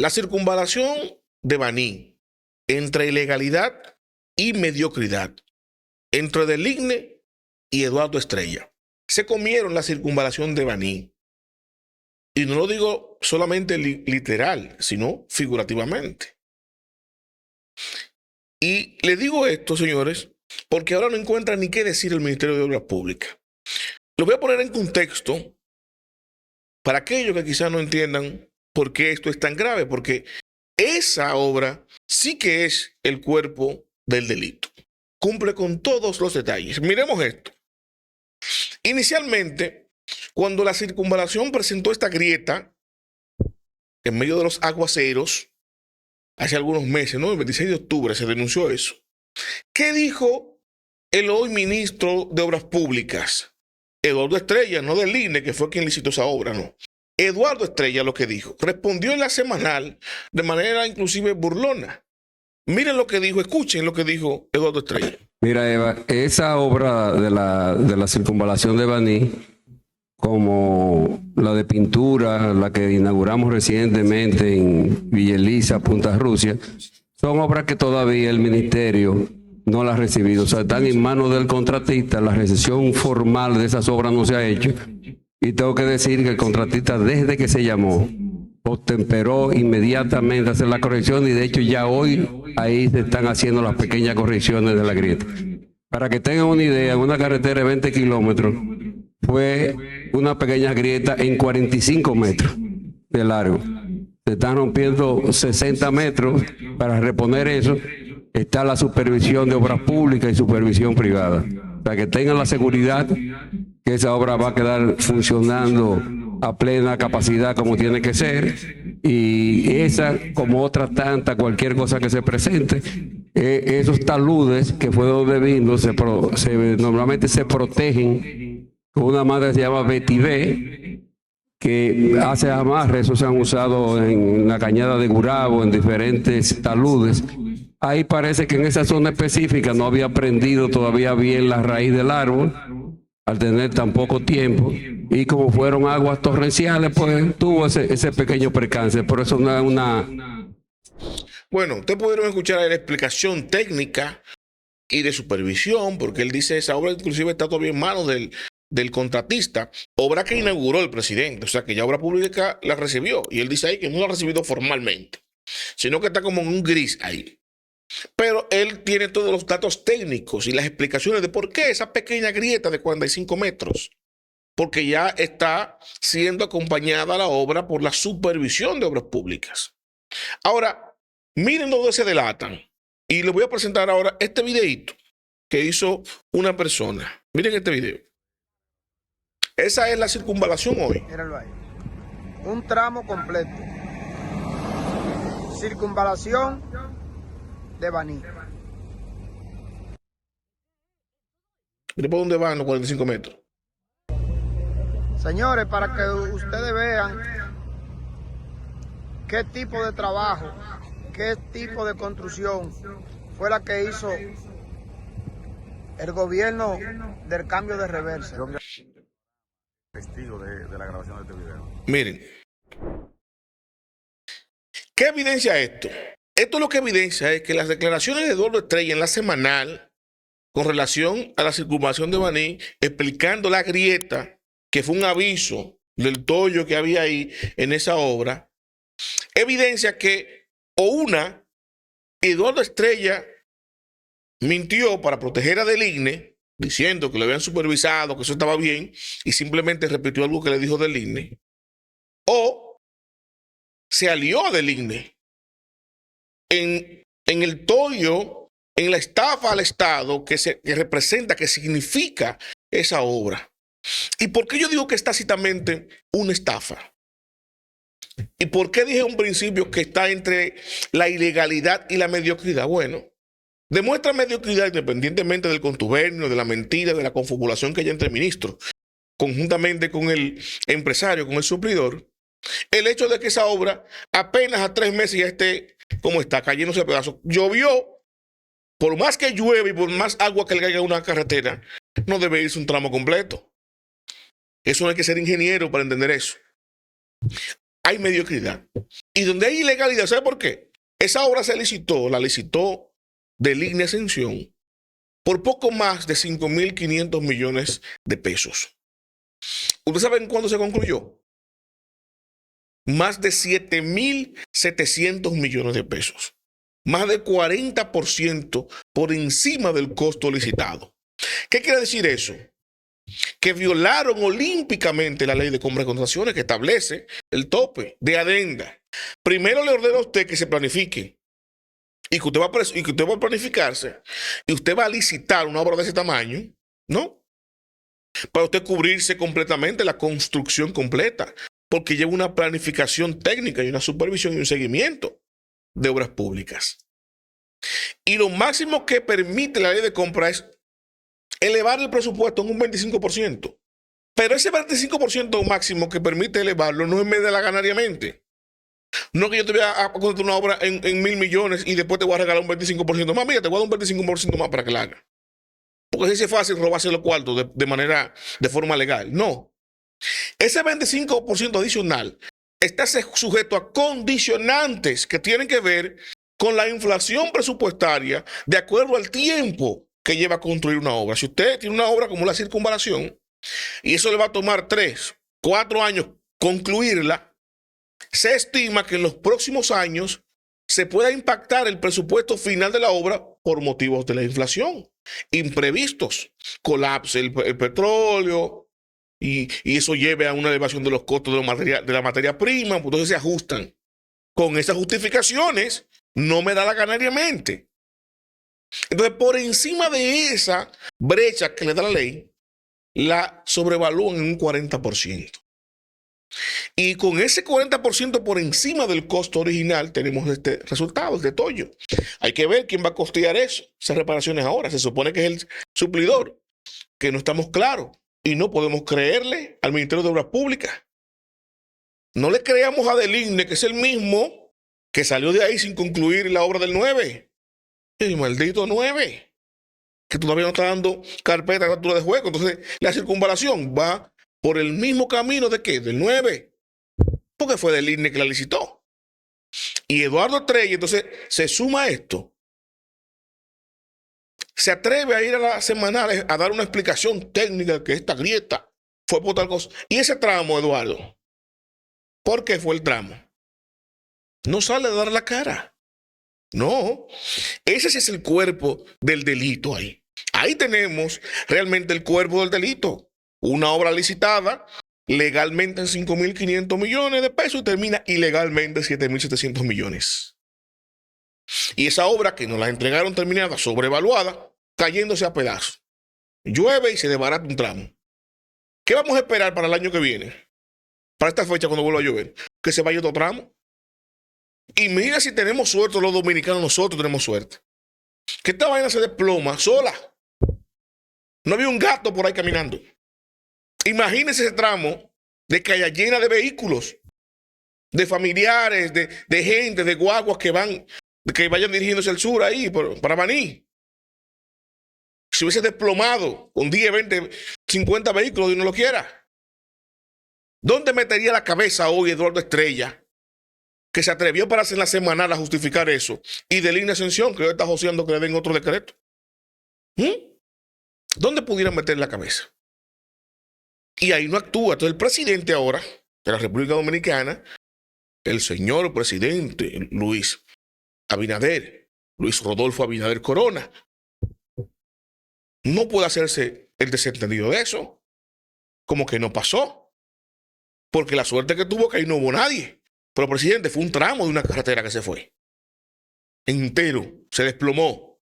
La circunvalación de Baní, entre ilegalidad y mediocridad, entre Deligne y Eduardo Estrella. Se comieron la circunvalación de Baní. Y no lo digo solamente literal, sino figurativamente. Y le digo esto, señores, porque ahora no encuentra ni qué decir el Ministerio de Obras Públicas. Lo voy a poner en contexto para aquellos que quizás no entiendan por qué esto es tan grave, porque esa obra sí que es el cuerpo del delito. Cumple con todos los detalles. Miremos esto. Inicialmente, cuando la circunvalación presentó esta grieta en medio de los aguaceros, hace algunos meses, ¿no? El 26 de octubre se denunció eso. ¿Qué dijo el hoy ministro de Obras Públicas? Eduardo Estrella, no del INE, que fue quien licitó esa obra, no. Eduardo Estrella lo que dijo. Respondió en la semanal de manera inclusive burlona. Miren lo que dijo, escuchen lo que dijo Eduardo Estrella. Mira, Eva, esa obra de la circunvalación de Baní, como la de pintura, la que inauguramos recientemente en Villa Elisa, Punta Rusia, son obras que todavía el ministerio no las ha recibido. O sea, están en manos del contratista. La recepción formal de esas obras no se ha hecho. Y tengo que decir que el contratista, desde que se llamó, postemperó inmediatamente a hacer la corrección, y de hecho ya hoy ahí se están haciendo las pequeñas correcciones de la grieta. Para que tengan una idea, en una carretera de 20 kilómetros fue una pequeña grieta en 45 metros de largo. Se están rompiendo 60 metros. Para reponer eso está la supervisión de obras públicas y supervisión privada. Para que tengan la seguridad que esa obra va a quedar funcionando a plena capacidad como tiene que ser, y esa, como otra tanta, cualquier cosa que se presente, esos taludes que fue donde vino, normalmente se protegen con una madre que se llama Betibé, que hace amarres. Esos se han usado en la cañada de Gurabo, en diferentes taludes. Ahí parece que en esa zona específica no había prendido todavía bien la raíz del árbol, al tener tan poco tiempo, y como fueron aguas torrenciales, pues tuvo ese pequeño percance. Por eso no es una... Bueno, ustedes pudieron escuchar la explicación técnica y de supervisión, porque él dice esa obra inclusive está todavía en manos del contratista, obra que inauguró el presidente, o sea que ya Obra Pública la recibió, y él dice ahí que no la ha recibido formalmente, sino que está como en un gris ahí. Pero él tiene todos los datos técnicos y las explicaciones de por qué esa pequeña grieta de 45 metros. Porque ya está siendo acompañada la obra por la supervisión de Obras Públicas. Ahora, miren dónde se delatan. Y les voy a presentar ahora este videito que hizo una persona. Miren este video. Esa es la circunvalación hoy. Míralo ahí. Un tramo completo. Circunvalación de Baní. Miren por dónde van los 45 metros. Señores, para que ustedes vean qué tipo de trabajo, qué tipo de construcción fue la que hizo el gobierno del cambio de reversa. Testigo de la grabación de este video. Miren. ¿Qué evidencia esto? Esto lo que evidencia es que las declaraciones de Eduardo Estrella en la semanal con relación a la circunvalación de Baní, explicando la grieta, que fue un aviso del tollo que había ahí en esa obra, evidencia que Eduardo Estrella mintió para proteger a Deligne, diciendo que lo habían supervisado, que eso estaba bien, y simplemente repitió algo que le dijo Deligne, o se alió a Deligne en el tollo, en la estafa al Estado que representa, que significa esa obra. ¿Y por qué yo digo que es tácitamente una estafa? ¿Y por qué dije un principio que está entre la ilegalidad y la mediocridad? Bueno, demuestra mediocridad independientemente del contubernio, de la mentira, de la confabulación que hay entre ministros, conjuntamente con el empresario, con el suplidor, el hecho de que esa obra apenas a 3 meses ya esté como está, cayéndose a pedazos. Llovió, por más que llueve y por más agua que le caiga a una carretera, no debe irse un tramo completo. Eso no hay que ser ingeniero para entender eso. hay mediocridad. Y donde hay ilegalidad, ¿sabe por qué? Esa obra la licitó del INE Ascensión por poco más de 5.500 millones de pesos. ¿Ustedes saben cuándo se concluyó? Más de 7.700 millones de pesos. Más de 40% por encima del costo licitado. ¿Qué quiere decir eso? Que violaron olímpicamente la ley de compra y contrataciones que establece el tope de adenda. Primero le ordeno a usted que se planifique y que usted va a planificarse y usted va a licitar una obra de ese tamaño, ¿no? Para usted cubrirse completamente la construcción completa, porque lleva una planificación técnica y una supervisión y un seguimiento de obras públicas. Y lo máximo que permite la ley de compra es elevar el presupuesto en un 25%. Pero ese 25% máximo que permite elevarlo no es media ganariamente. No que yo te voy a contratar una obra en 1.000 millones y después te voy a regalar un 25% más. Mira, te voy a dar un 25% más para que la haga. Porque así es fácil robarse los cuartos de forma legal. No. Ese 25% adicional está sujeto a condicionantes que tienen que ver con la inflación presupuestaria de acuerdo al tiempo que lleva a construir una obra. Si usted tiene una obra como la circunvalación y eso le va a tomar 3, 4 años concluirla, se estima que en los próximos años se pueda impactar el presupuesto final de la obra por motivos de la inflación, imprevistos, colapse el petróleo y eso lleve a una elevación de los costos de la materia prima, pues entonces se ajustan. Con esas justificaciones no me da la ganariamente. Entonces, por encima de esa brecha que le da la ley, la sobrevalúan en un 40%. Y con ese 40% por encima del costo original tenemos este resultado, este tollo. Hay que ver quién va a costear eso, esas reparaciones ahora. Se supone que es el suplidor, que no estamos claros y no podemos creerle al Ministerio de Obras Públicas. No le creamos a Del INE, que es el mismo que salió de ahí sin concluir la obra del 9. El maldito 9, que todavía no está dando carpeta a altura de juego. Entonces, la circunvalación va por el mismo camino de ¿qué? Del 9. Porque fue Del INE que la licitó. Y Eduardo Trey, entonces, se suma a esto. Se atreve a ir a las semanales a dar una explicación técnica que esta grieta fue por tal cosa. Y ese tramo, Eduardo, ¿por qué fue el tramo? No sale a dar la cara. No, ese sí es el cuerpo del delito ahí. Ahí tenemos realmente el cuerpo del delito. Una obra licitada legalmente en 5.500 millones de pesos y termina ilegalmente en 7.700 millones. Y esa obra que nos la entregaron terminada, sobrevaluada, cayéndose a pedazos. Llueve y se desbarata un tramo. ¿Qué vamos a esperar para el año que viene? Para esta fecha cuando vuelva a llover. Que se vaya otro tramo. Y mira si tenemos suerte los dominicanos, nosotros tenemos suerte. Que esta vaina se desploma sola. No había un gato por ahí caminando. Imagínense ese tramo de calle llena de vehículos, de familiares, de gente, de guaguas que vayan dirigiéndose al sur ahí, para Baní. Si hubiese desplomado con 10, 20, 50 vehículos, Dios no lo quiera. ¿Dónde metería la cabeza hoy Eduardo Estrella, que se atrevió para hacer la semanal a justificar eso? Y Del INE Ascensión, que hoy está joseando que le den otro decreto. ¿Dónde pudieran meter la cabeza? Y ahí no actúa. Entonces el presidente ahora de la República Dominicana, el señor presidente Luis Rodolfo Abinader Corona, no puede hacerse el desentendido de eso. Como que no pasó. Porque la suerte que tuvo que ahí no hubo nadie. Pero, presidente, fue un tramo de una carretera que se fue. Entero. Se desplomó.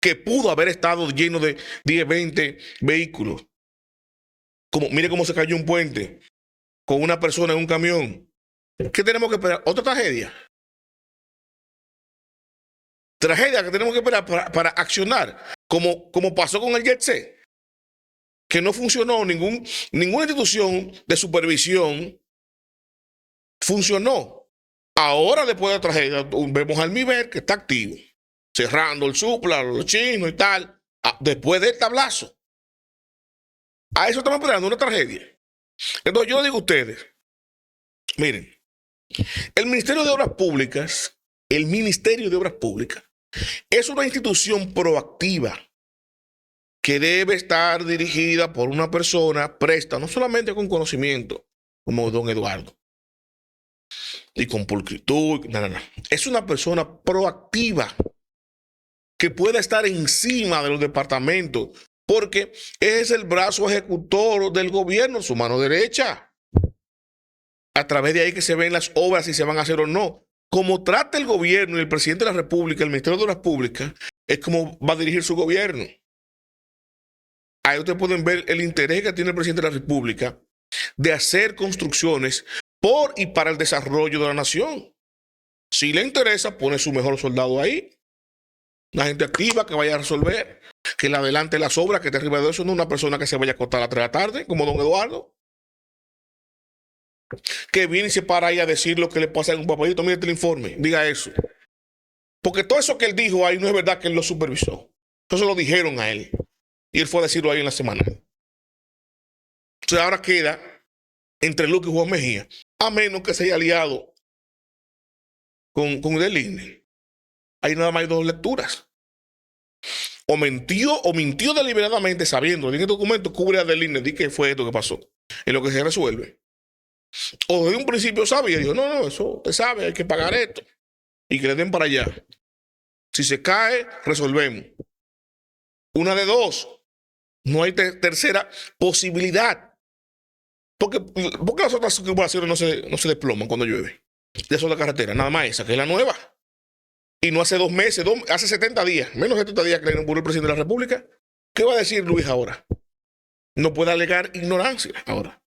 Que pudo haber estado lleno de 10, 20 vehículos. Mire cómo se cayó un puente con una persona en un camión. ¿Qué tenemos que esperar? ¿Otra tragedia? Tragedia que tenemos que esperar para accionar. Como pasó con el Jet Set. Que no funcionó ninguna institución de supervisión. Funcionó. Ahora, después de la tragedia, vemos al MIBER que está activo, cerrando el supla, los chinos y tal, después del tablazo. A eso estamos esperando, una tragedia. Entonces, yo le digo a ustedes, Miren, el Ministerio de Obras Públicas, es una institución proactiva que debe estar dirigida por una persona presta, no solamente con conocimiento, como don Eduardo, y con pulcritud, no. Es una persona proactiva que pueda estar encima de los departamentos, porque es el brazo ejecutor del gobierno, su mano derecha. A través de ahí que se ven las obras si se van a hacer o no. Como trata el gobierno y el presidente de la República, el Ministerio de Obras Públicas, es como va a dirigir su gobierno. Ahí ustedes pueden ver el interés que tiene el presidente de la República de hacer construcciones por y para el desarrollo de la nación. Si le interesa, pone su mejor soldado ahí. Una gente activa que vaya a resolver, que le adelante las obras, que esté arriba de eso, no una persona que se vaya a acostar a las 3 de la tarde, como don Eduardo, que viene y se para ahí a decir lo que le pasa en un papelito. Mire el informe, diga eso. Porque todo eso que él dijo ahí no es verdad que él lo supervisó. Eso lo dijeron a él. Y él fue a decirlo ahí en la semana. Entonces ahora queda entre Luque y Juan Mejía, a menos que se haya aliado con el INE. Ahí nada más hay 2 lecturas. O mintió deliberadamente sabiendo que en este documento cubre a del INE, di que fue esto que pasó, en lo que se resuelve. O desde un principio sabía y dijo, no, eso usted sabe, hay que pagar esto. Y que le den para allá. Si se cae, resolvemos. Una de 2. No hay tercera posibilidad. Porque las otras circunvalaciones no se desploman cuando llueve. Ya son la carretera, nada más esa, que es la nueva. Y no hace 2 meses, hace 70 días, menos de 70 días que le inauguró el presidente de la República. ¿Qué va a decir Luis ahora? No puede alegar ignorancia ahora.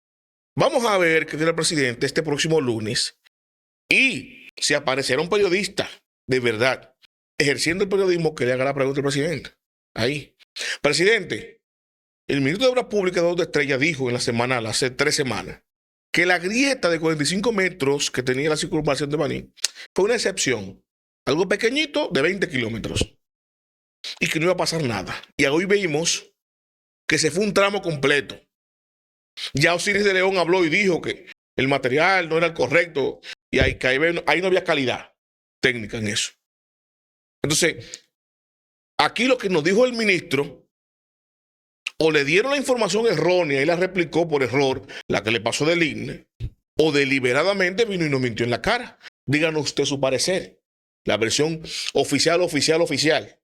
Vamos a ver qué tiene el presidente este próximo lunes. Y si apareciera un periodista de verdad ejerciendo el periodismo, que le haga la pregunta al presidente. Ahí. Presidente, el ministro de Obras Públicas, Eduardo Estrella, dijo en la semana, hace 3 semanas, que la grieta de 45 metros que tenía la circunvalación de Baní fue una excepción. Algo pequeñito de 20 kilómetros. Y que no iba a pasar nada. Y hoy vimos que se fue un tramo completo. Ya Osiris de León habló y dijo que el material no era el correcto y ahí no había calidad técnica en eso. Entonces, aquí lo que nos dijo el ministro, o le dieron la información errónea y la replicó por error, la que le pasó del INE, o deliberadamente vino y nos mintió en la cara. Díganos usted su parecer. La versión oficial,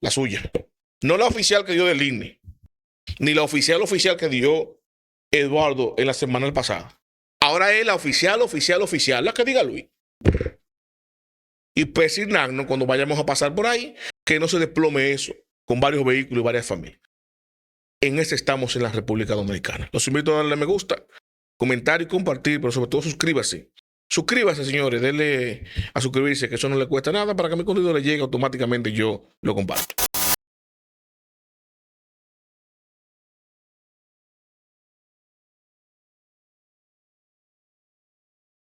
la suya. No la oficial que dio del INE, ni la oficial que dio Eduardo en la semana pasada. Ahora es la oficial, la que diga Luis. Y persignarnos cuando vayamos a pasar por ahí, que no se desplome eso con varios vehículos y varias familias. En ese estamos en la República Dominicana. Los invito a darle me gusta, comentar y compartir, pero sobre todo suscríbase. Suscríbase, señores, denle a suscribirse, que eso no le cuesta nada para que mi contenido le llegue automáticamente y yo lo comparto.